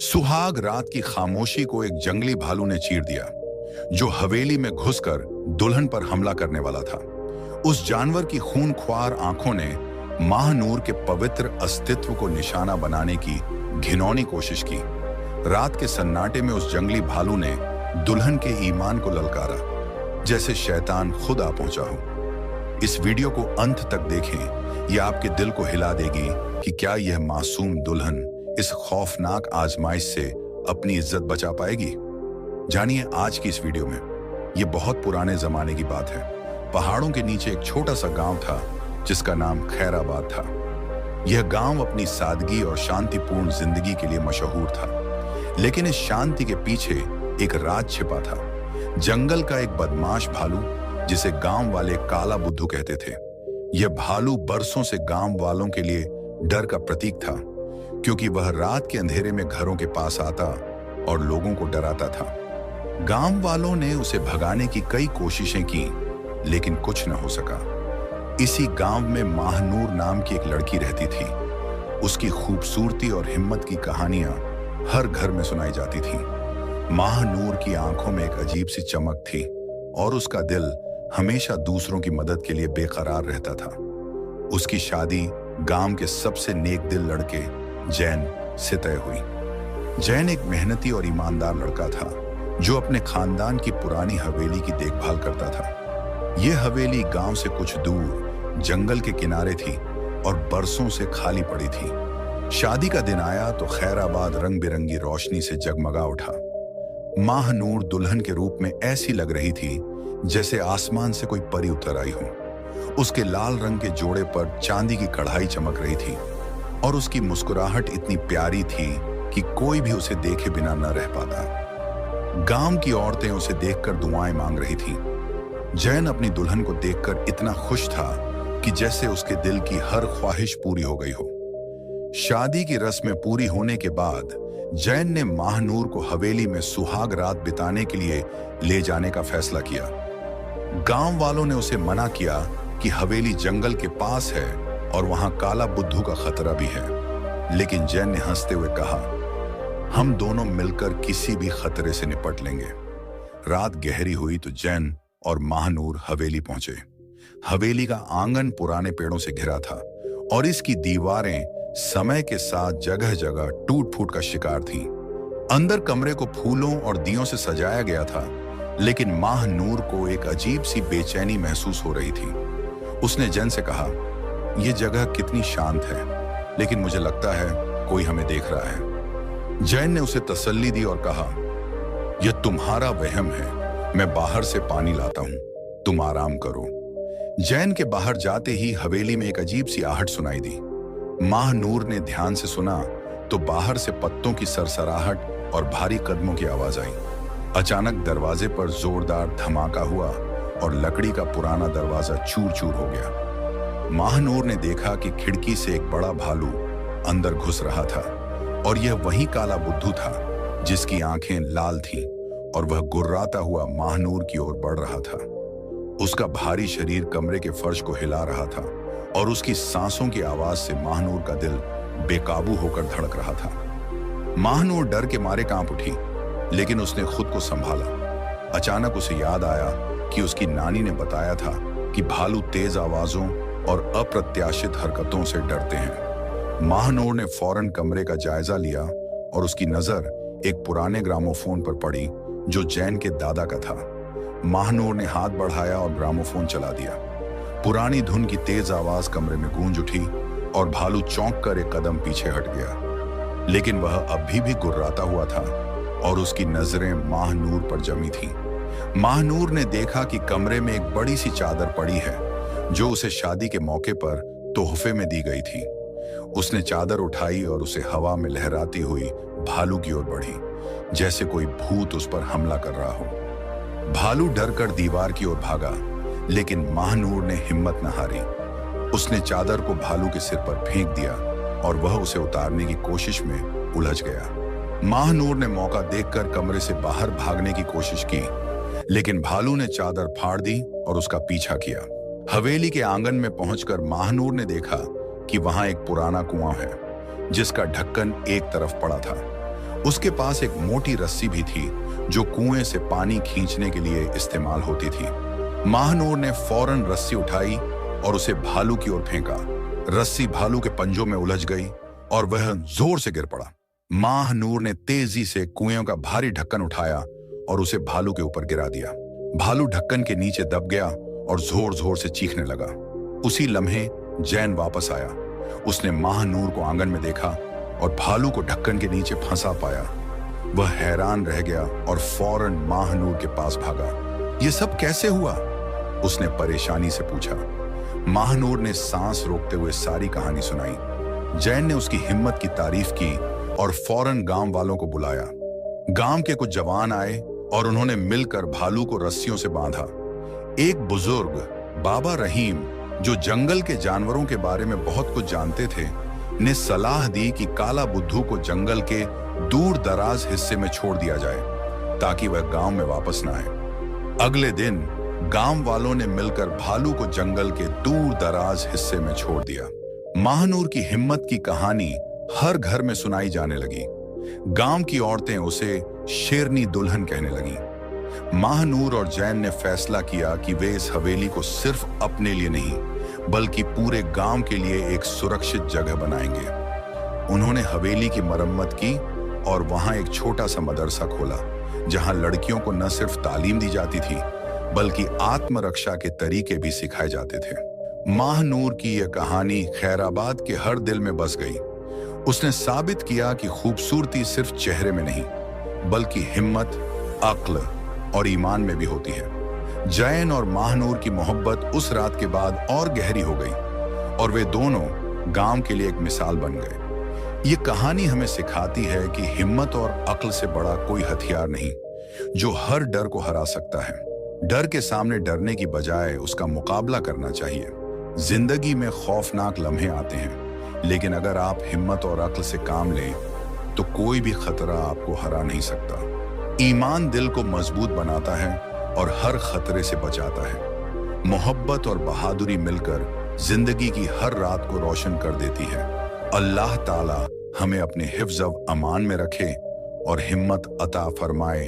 सुहाग रात की खामोशी को एक जंगली भालू ने चीर दिया, जो हवेली में घुसकर दुल्हन पर हमला करने वाला था। उस जानवर की खूनख्वार आंखों ने माहनूर के पवित्र अस्तित्व को निशाना बनाने की घिनौनी कोशिश की। रात के सन्नाटे में उस जंगली भालू ने दुल्हन के ईमान को ललकारा, जैसे शैतान खुद आ पहुंचा हो। इस वीडियो को अंत तक देखें, यह आपके दिल को हिला देगी कि क्या यह मासूम दुल्हन इस खौफनाक आजमाइश से अपनी इज्जत बचा पाएगी। जानिए आज की इस वीडियो में। यह बहुत पुराने जमाने की बात है। पहाड़ों के नीचे एक छोटा सा गांव था जिसका नाम खैराबाद था। यह गांव अपनी सादगी और शांतिपूर्ण जिंदगी के लिए मशहूर था, लेकिन इस शांति के पीछे एक राज छिपा था। जंगल का एक बदमाश भालू, जिसे गांव वाले काला बुद्धू कहते थे। यह भालू बरसों से गांव वालों के लिए डर का प्रतीक था, क्योंकि वह रात के अंधेरे में घरों के पास आता और लोगों को डराता था। गांव वालों ने उसे भगाने की कई कोशिशें की, लेकिन कुछ न हो सका। इसी गांव में माहनूर नाम की एक लड़की रहती थी। उसकी खूबसूरती और हिम्मत की कहानियां हर घर में सुनाई जाती थी। माहनूर की आंखों में एक अजीब सी चमक थी और उसका दिल हमेशा दूसरों की मदद के लिए बेकरार रहता था। उसकी शादी गांव के सबसे नेक दिल लड़के जैन से तय हुई। जैन एक मेहनती और ईमानदार लड़का था, जो अपने खानदान की पुरानी हवेली की देखभाल करता था। यह हवेली गांव से कुछ दूर जंगल के किनारे थी और बरसों से खाली पड़ी थी। शादी का दिन आया तो खैराबाद रंग बिरंगी रोशनी से जगमगा उठा। माहनूर दुल्हन के रूप में ऐसी लग रही थी जैसे आसमान से कोई परी उतर आई हो। उसके लाल रंग के जोड़े पर चांदी की कढ़ाई चमक रही थी और उसकी मुस्कुराहट इतनी प्यारी थी कि कोई भी उसे देखे बिना न रह पाता। गांव की औरतें उसे देखकर दुआएं मांग रही थीं। जैन अपनी दुल्हन को देखकर इतना खुश था कि जैसे उसके दिल की हर ख्वाहिश पूरी हो गई हो। शादी की रस्में पूरी होने के बाद जैन ने माहनूर को हवेली में सुहाग रात बिताने के लिए ले जाने का फैसला किया। गांव वालों ने उसे मना किया कि हवेली जंगल के पास है और वहां काला बुद्धू का खतरा भी है, लेकिन जैन ने हंसते हुए कहा, हम दोनों मिलकर किसी भी खतरे से निपट लेंगे। रात गहरी हुई तो जैन और माहनूर हवेली पहुंचे। हवेली का आंगन पुराने पेड़ों से घिरा था और इसकी दीवारें समय के साथ जगह जगह टूट फूट का शिकार थीं। अंदर कमरे को फूलों और दियों से सजाया गया था, लेकिन माहनूर को एक अजीब सी बेचैनी महसूस हो रही थी। उसने जैन से कहा, यह जगह कितनी शांत है, लेकिन मुझे लगता है कोई हमें देख रहा है। जैन ने उसे तसल्ली दी और कहा, यह तुम्हारा वहम है, मैं बाहर से पानी लाता हूं, तुम आराम करो। जैन के बाहर जाते ही हवेली में एक अजीब सी आहट सुनाई दी। माहनूर ने ध्यान से सुना तो बाहर से पत्तों की सरसराहट और भारी कदमों की आवाज आई। अचानक दरवाजे पर जोरदार धमाका हुआ और लकड़ी का पुराना दरवाजा चूर चूर हो गया। माहनूर ने देखा कि खिड़की से एक बड़ा भालू अंदर घुस रहा था और यह वही काला बुद्धू था जिसकी आंखें लाल थीं और वह गुर्राता हुआ माहनूर की ओर बढ़ रहा था। उसका भारी शरीर कमरे के फर्श को हिला रहा था और उसकी सांसों की आवाज से माहनूर का दिल बेकाबू होकर धड़क रहा था। माहनूर डर के मारे कांप उठी, लेकिन उसने खुद को संभाला। अचानक उसे याद आया कि उसकी नानी ने बताया था कि भालू तेज आवाजों और अप्रत्याशित हरकतों से डरते हैं। माहनूर ने फौरन कमरे का जायजा लिया और उसकी नजर एक पुराने ग्रामोफोन पर पड़ी जो जैन के दादा का था। माहनूर ने हाथ बढ़ाया और ग्रामोफोन चला दिया। पुरानी धुन की तेज आवाज कमरे में गूंज उठी और भालू चौंक कर एक कदम पीछे हट गया, लेकिन वह अभी भी गुर्राता हुआ था और उसकी नजरें माहनूर पर जमी थीं। माहनूर ने देखा कि कमरे में एक बड़ी सी चादर पड़ी है जो उसे शादी के मौके पर तोहफे में दी गई थी। उसने चादर उठाई और उसे हवा में लहराती हुई भालू की ओर बढ़ी, जैसे कोई भूत उस पर हमला कर रहा हो। भालू डर कर दीवार की ओर भागा, लेकिन माहनूर ने हिम्मत न हारी। उसने चादर को भालू के सिर पर फेंक दिया और वह उसे उतारने की कोशिश में उलझ गया। माहनूर ने मौका देखकर कमरे से बाहर भागने की कोशिश की, लेकिन भालू ने चादर फाड़ दी और उसका पीछा किया। हवेली के आंगन में पहुंचकर माहनूर ने देखा कि वहां एक पुराना कुआं है जिसका ढक्कन एक तरफ पड़ा था। उसके पास एक मोटी रस्सी भी थी जो कुएं से पानी खींचने के लिए इस्तेमाल होती थी। महानूर ने फौरन रस्सी उठाई और उसे भालू की ओर फेंका। रस्सी भालू के पंजों में उलझ गई और वह जोर से गिर पड़ा। महानूर ने तेजी से कुएं का भारी ढक्कन उठाया और उसे भालू के ऊपर गिरा दिया। भालू ढक्कन के नीचे दब गया और जोर जोर से चीखने लगा। उसी लम्हे जैन वापस आया। उसने महानूर को आंगन में देखा और भालू को ढक्कन के नीचे फंसा पाया। वह हैरान रह गया और फौरन महानूर के पास भागा। यह सब कैसे हुआ? उसने परेशानी से पूछा। महानूर ने सांस रोकते हुए सारी कहानी सुनाई। जैन ने उसकी हिम्मत की तारीफ की और फौरन गांव वालों को बुलाया। गांव के कुछ जवान आए और उन्होंने मिलकर भालू को रस्सियों से बांधा। एक बुजुर्ग बाबा रहीम, जो जंगल के जानवरों के बारे में बहुत कुछ जानते थे, ने सलाह दी कि काला बुद्धू को जंगल के दूर दराज हिस्से में छोड़ दिया जाए ताकि वह गांव में वापस न आए। अगले दिन गांव वालों ने मिलकर भालू को जंगल के दूर दराज हिस्से में छोड़ दिया। महानूर की हिम्मत की कहानी हर घर में सुनाई जाने लगी। गांव की औरतें उसे शेरनी दुल्हन कहने लगीं। महानूर और जैन ने फैसला किया कि वे इस हवेली को सिर्फ अपने लिए नहीं बल्कि पूरे गांव के लिए एक सुरक्षित जगह बनाएंगे। उन्होंने हवेली की मरम्मत की और वहां एक छोटा सा मदरसा खोला जहां लड़कियों को न सिर्फ तालीम दी जाती थी बल्कि आत्मरक्षा के तरीके भी सिखाए जाते थे। महानूर की यह कहानी खैराबाद के हर दिल में बस गई। उसने साबित किया कि खूबसूरती सिर्फ चेहरे में नहीं बल्कि हिम्मत, अक्ल और ईमान में भी होती है। जैन और महानूर की मोहब्बत उस रात के बाद और गहरी हो गई और वे दोनों गांव के लिए एक मिसाल बन गए। ये कहानी हमें सिखाती है कि हिम्मत और अक्ल से बड़ा कोई हथियार नहीं जो हर डर को हरा सकता है। डर के सामने डरने की बजाय उसका मुकाबला करना चाहिए। जिंदगी में खौफनाक लम्हे आते हैं, लेकिन अगर आप हिम्मत और अक्ल से काम लें तो कोई भी खतरा आपको हरा नहीं सकता। ईमान दिल को मजबूत बनाता है और हर खतरे से बचाता है। मोहब्बत और बहादुरी मिलकर जिंदगी की हर रात को रोशन कर देती है। अल्लाह ताला हमें अपने हिफ्ज़ व अमान में रखे और हिम्मत अता फरमाए।